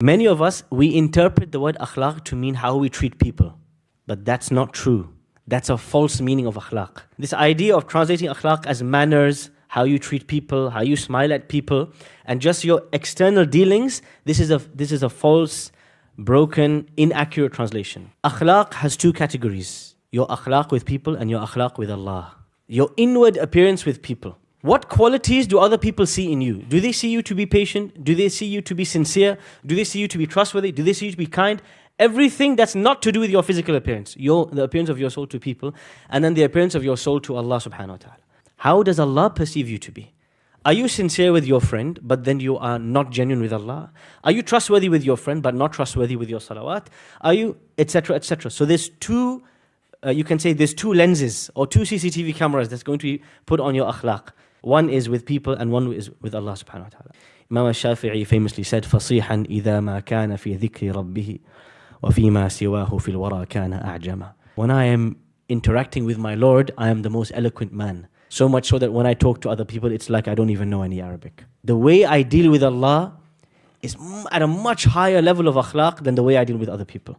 Many of us, we interpret the word akhlaq to mean how we treat people. But that's not true. That's a false meaning of akhlaq. This idea of translating akhlaq as manners, how you treat people, how you smile at people, and just your external dealings, this is a false, broken, inaccurate translation. Akhlaq has two categories. Your akhlaq with people and your akhlaq with Allah. Your inward appearance with people. What qualities do other people see in you? Do they see you to be patient? Do they see you to be sincere? Do they see you to be trustworthy? Do they see you to be kind? Everything that's not to do with your physical appearance, the appearance of your soul to people, and then the appearance of your soul to Allah subhanahu wa ta'ala. How does Allah perceive you to be? Are you sincere with your friend, but then you are not genuine with Allah? Are you trustworthy with your friend, but not trustworthy with your salawat? Are you, etc., etc.? So there's two, you can say there's two lenses or two CCTV cameras that's going to be put on your akhlaq. One is with people and one is with Allah subhanahu wa ta'ala. Imam al-Shafi'i famously said, فَصِيحًا إِذَا مَا كَانَ فِي ذِكْرِ رَبِّهِ وَفِي مَا سِوَاهُ فِي الْوَرَى كَانَ أَعْجَمًا. When I am interacting with my Lord, I am the most eloquent man. So much so that when I talk to other people, it's like I don't even know any Arabic. The way I deal with Allah is at a much higher level of akhlaq than the way I deal with other people.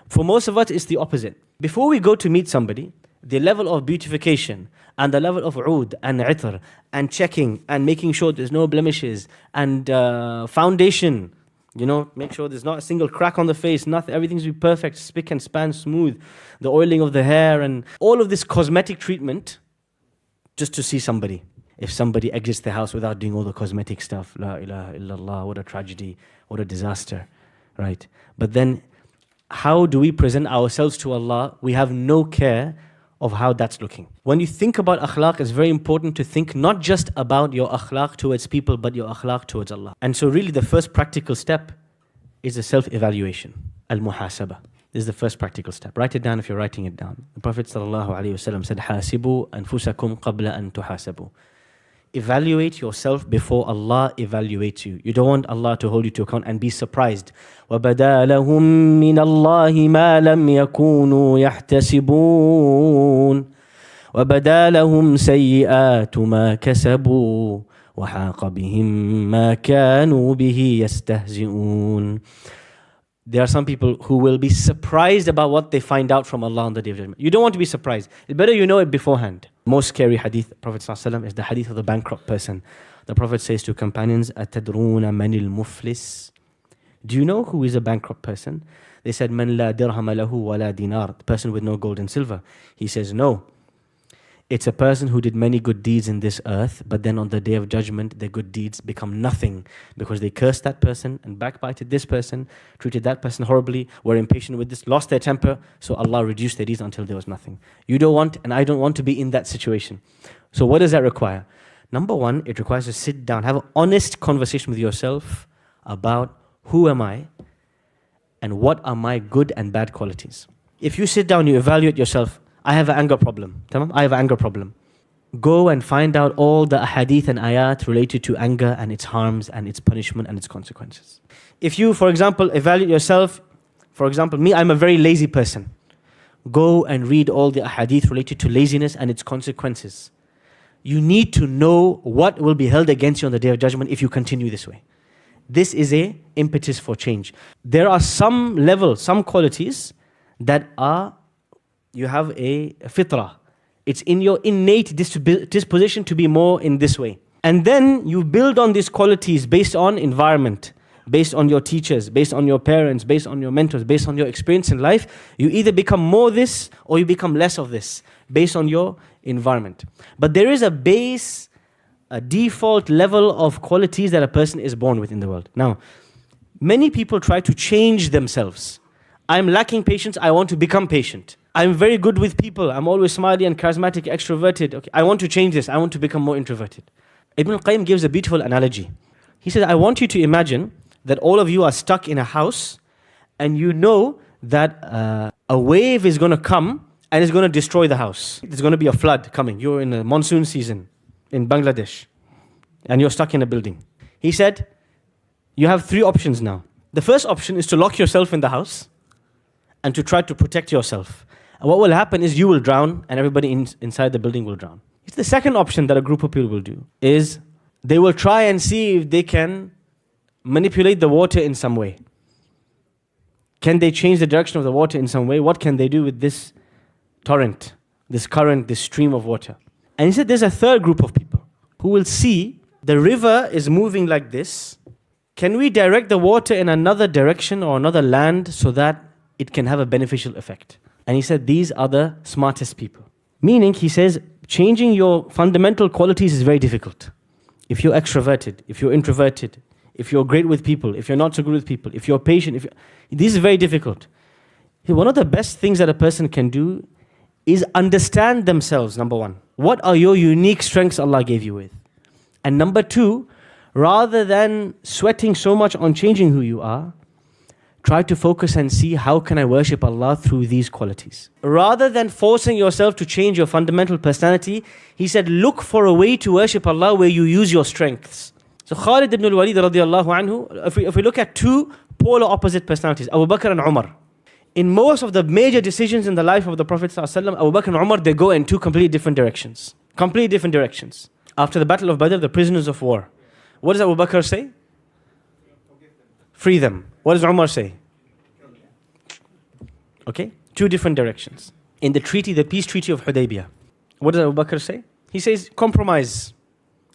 For most of us, it's the opposite. Before we go to meet somebody, the level of beautification and the level of oud and itr and checking and making sure there's no blemishes and foundation, make sure there's not a single crack on the face, nothing, everything's be perfect, spick and span, smooth, the oiling of the hair and all of this cosmetic treatment just to see somebody. If somebody exits the house without doing all the cosmetic stuff, la ilaha illallah, what a tragedy, what a disaster, right? But then how do we present ourselves to Allah? We have no care of how that's looking. When you think about akhlaq, it's very important to think not just about your akhlaq towards people, but your akhlaq towards Allah. And so really the first practical step is a self-evaluation, al-muhasabah. This is the first practical step. Write it down if you're writing it down. The Prophet ﷺ said, حَاسِبُوا أَنفُسَكُمْ قَبْلَ أَن تُحَاسَبُوا. Evaluate yourself before Allah evaluates you. You don't want Allah to hold you to account and be surprised. وَبَدَا لَهُم مِّنَ اللَّهِ مَا لَمْ يَكُونُوا يَحْتَسِبُونَ وَبَدَا لَهُمْ سَيِّئَاتُ مَا كَسَبُوا وَحَاقَ بِهِم مَّا كَانُوا بِهِ يَسْتَهْزِئُونَ. There are some people who will be surprised about what they find out from Allah on the Day of Judgment. You don't want to be surprised. It's better you know it beforehand. Most scary hadith, Prophet ﷺ, is the hadith of the bankrupt person. The Prophet says to companions, أَتَدْرُونَ مَنِ الْمُفْلِسِ. Do you know who is a bankrupt person? They said, مَنْ لَا دِرْهَمَ لَهُ وَلَا دِينَارٍ. The person with no gold and silver. He says, no. It's a person who did many good deeds in this earth, but then on the Day of Judgment, their good deeds become nothing because they cursed that person and backbited this person, treated that person horribly, were impatient with this, lost their temper, so Allah reduced their deeds until there was nothing. You don't want, and I don't want to be in that situation. So what does that require? Number one, it requires to sit down, have an honest conversation with yourself about who am I and what are my good and bad qualities. If you sit down, you evaluate yourself, I have an anger problem. I have an anger problem. Go and find out all the ahadith and ayat related to anger and its harms and its punishment and its consequences. If you, for example, evaluate yourself, for example, me, I'm a very lazy person. Go and read all the ahadith related to laziness and its consequences. You need to know what will be held against you on the Day of Judgment if you continue this way. This is a impetus for change. There are some qualities that are, you have a fitrah. It's in your innate disposition to be more in this way. And then you build on these qualities based on environment, based on your teachers, based on your parents, based on your mentors, based on your experience in life. You either become more this or you become less of this based on your environment. But there is a base, a default level of qualities that a person is born with in the world. Now, many people try to change themselves. I'm lacking patience, I want to become patient. I'm very good with people, I'm always smiley and charismatic, extroverted. Okay, I want to change this, I want to become more introverted. Ibn al-Qayyim gives a beautiful analogy. He says, I want you to imagine that all of you are stuck in a house and you know that a wave is going to come and it's going to destroy the house. There's going to be a flood coming. You're in the monsoon season in Bangladesh and you're stuck in a building. He said, you have three options now. The first option is to lock yourself in the house and to try to protect yourself. And what will happen is you will drown and everybody inside the building will drown. The second option that a group of people will do is they will try and see if they can manipulate the water in some way. Can they change the direction of the water in some way? What can they do with this torrent, this current, this stream of water? And he said there's a third group of people who will see the river is moving like this. Can we direct the water in another direction or another land so that it can have a beneficial effect? And he said these are the smartest people. Meaning, he says, changing your fundamental qualities is very difficult. If you're extroverted, if you're introverted, if you're great with people, if you're not so good with people, if you're patient, this is very difficult. One of the best things that a person can do is understand themselves, number one. What are your unique strengths Allah gave you with? And number two, rather than sweating so much on changing who you are, try to focus and see how can I worship Allah through these qualities. Rather than forcing yourself to change your fundamental personality, he said, look for a way to worship Allah where you use your strengths. So Khalid ibn al-Walid radiallahu anhu, if we look at two polar opposite personalities, Abu Bakr and Umar. In most of the major decisions in the life of the Prophet ﷺ, Abu Bakr and Umar, they go in two completely different directions. Completely different directions. After the Battle of Badr, the prisoners of war. What does Abu Bakr say? Free them. What does Umar say? Okay? Two different directions. In the treaty, the peace treaty of Hudaybiyah, what does Abu Bakr say? He says, compromise.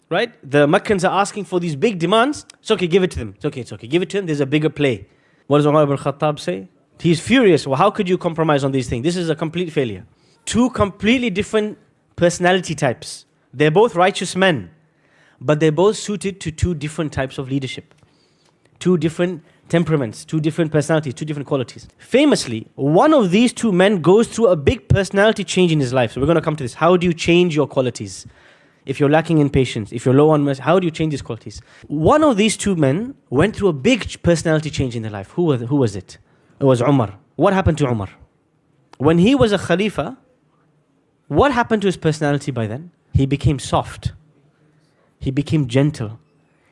Right? The Meccans are asking for these big demands. It's okay, give it to them. It's okay. Give it to them. There's a bigger play. What does Umar ibn Khattab say? He's furious. Well, how could you compromise on these things? This is a complete failure. Two completely different personality types. They're both righteous men, but they're both suited to two different types of leadership. Two different temperaments, two different personalities, two different qualities. Famously, one of these two men goes through a big personality change in his life. So we're going to come to this. How do you change your qualities? If you're lacking in patience, if you're low on mercy, how do you change these qualities? One of these two men went through a big personality change in their life. Who was it? It was Umar. What happened to Umar? When he was a Khalifa, what happened to his personality by then? He became soft. He became gentle.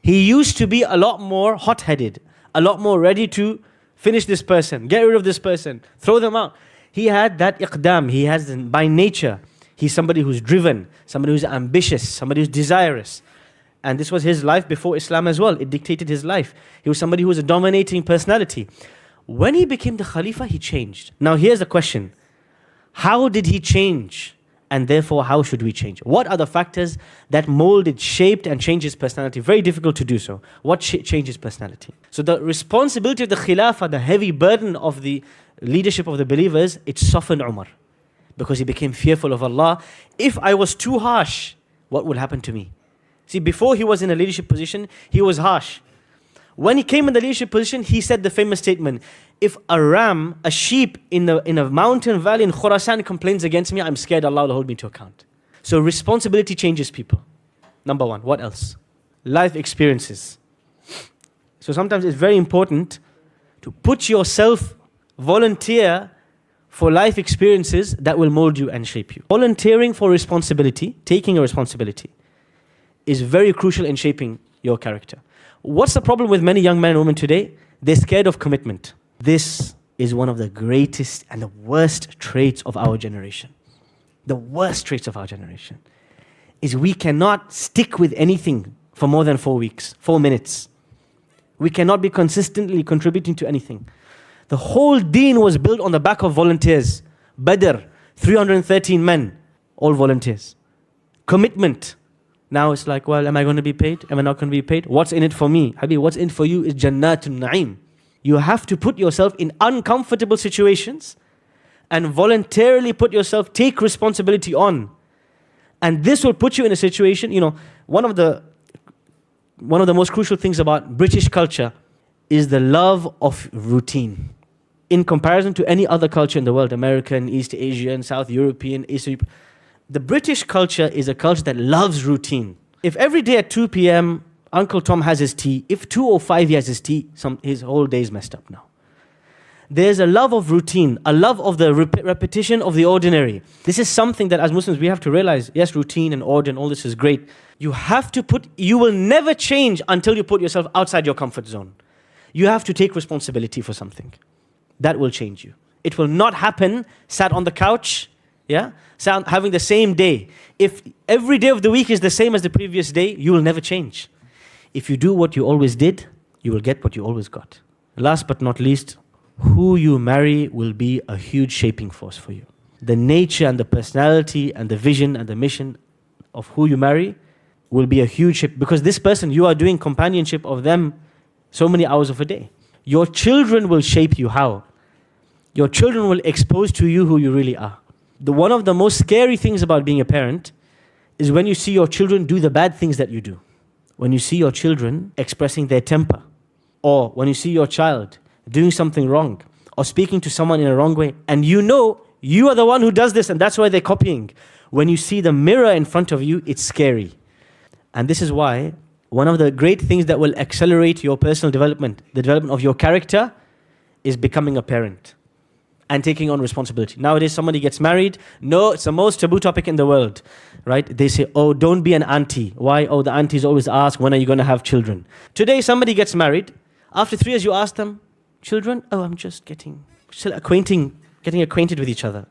He used to be a lot more hot-headed, a lot more ready to finish this person, get rid of this person, throw them out. He had that iqdam. He has, by nature, he's somebody who's driven, somebody who's ambitious, somebody who's desirous. And this was his life before Islam as well. It dictated his life. He was somebody who was a dominating personality. When he became the Khalifa, he changed. Now here's the question. How did he change? And therefore, how should we change? What are the factors that molded, shaped, and changed his personality? Very difficult to do so. What changed his personality? So the responsibility of the Khilafah, the heavy burden of the leadership of the believers, it softened Umar. Because he became fearful of Allah. If I was too harsh, what would happen to me? See, before he was in a leadership position, he was harsh. When he came in the leadership position, he said the famous statement, if a ram, a sheep in a mountain valley in Khurasan complains against me, I'm scared Allah will hold me to account. So responsibility changes people. Number one, what else? Life experiences. So sometimes it's very important to put yourself, volunteer for life experiences that will mold you and shape you. Volunteering for responsibility, taking a responsibility, is very crucial in shaping your character. What's the problem with many young men and women today? They're scared of commitment. This is one of the greatest and the worst traits of our generation. The worst traits of our generation is we cannot stick with anything for more than 4 weeks, 4 minutes. We cannot be consistently contributing to anything. The whole deen was built on the back of volunteers. Badr, 313 men, all volunteers. Commitment. Now it's like, well, am I going to be paid? Am I not going to be paid? What's in it for me? Habib, what's in for you is Jannatun Na'im. You have to put yourself in uncomfortable situations and voluntarily put yourself, take responsibility on. And this will put you in a situation, one of the most crucial things about British culture is the love of routine. In comparison to any other culture in the world, American, East Asian, South European, the British culture is a culture that loves routine. If every day at 2 p.m. Uncle Tom has his tea, if 2:05 he has his tea, his whole day is messed up now. There's a love of routine, a love of the repetition of the ordinary. This is something that as Muslims we have to realize, yes, routine and order and all this is great. You will never change until you put yourself outside your comfort zone. You have to take responsibility for something. That will change you. It will not happen sat on the couch, having the same day. If every day of the week is the same as the previous day, you will never change. If you do what you always did, you will get what you always got. Last but not least, who you marry will be a huge shaping force for you. The nature and the personality and the vision and the mission of who you marry will be a huge shape, because this person, you are doing companionship of them so many hours of a day. Your children will shape you. How? Your children will expose to you who you really are. One of the most scary things about being a parent is when you see your children do the bad things that you do. When you see your children expressing their temper, or when you see your child doing something wrong, or speaking to someone in a wrong way, and you know you are the one who does this and that's why they're copying. When you see the mirror in front of you, it's scary. And this is why one of the great things that will accelerate your personal development, the development of your character, is becoming a parent and taking on responsibility. Nowadays, somebody gets married. No, it's the most taboo topic in the world, right? They say, oh, don't be an auntie. Why? Oh, the aunties always ask, when are you going to have children? Today, somebody gets married. After 3 years, you ask them, children? Oh, I'm just getting acquainted with each other.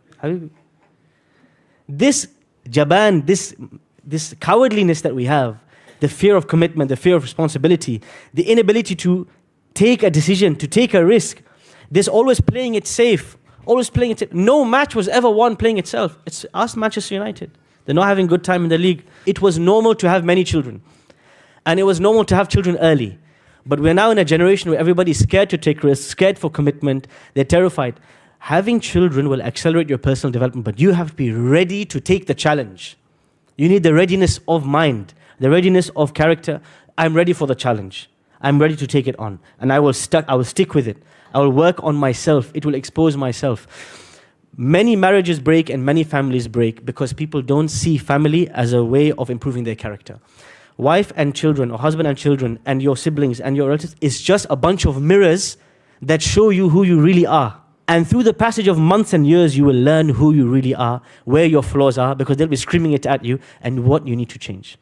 This jaban, this cowardliness that we have, the fear of commitment, the fear of responsibility, the inability to take a decision, to take a risk, there's always playing it safe, always playing it safe. No match was ever won playing itself. Ask Manchester United. They're not having a good time in the league. It was normal to have many children. And it was normal to have children early. But we're now in a generation where everybody's scared to take risks, scared for commitment, they're terrified. Having children will accelerate your personal development, but you have to be ready to take the challenge. You need the readiness of mind, the readiness of character. I'm ready for the challenge. I'm ready to take it on. And I will stick with it. I will work on myself. It will expose myself. Many marriages break and many families break because people don't see family as a way of improving their character. Wife and children, or husband and children, and your siblings and your relatives is just a bunch of mirrors that show you who you really are. And through the passage of months and years, you will learn who you really are, where your flaws are, because they'll be screaming it at you, and what you need to change.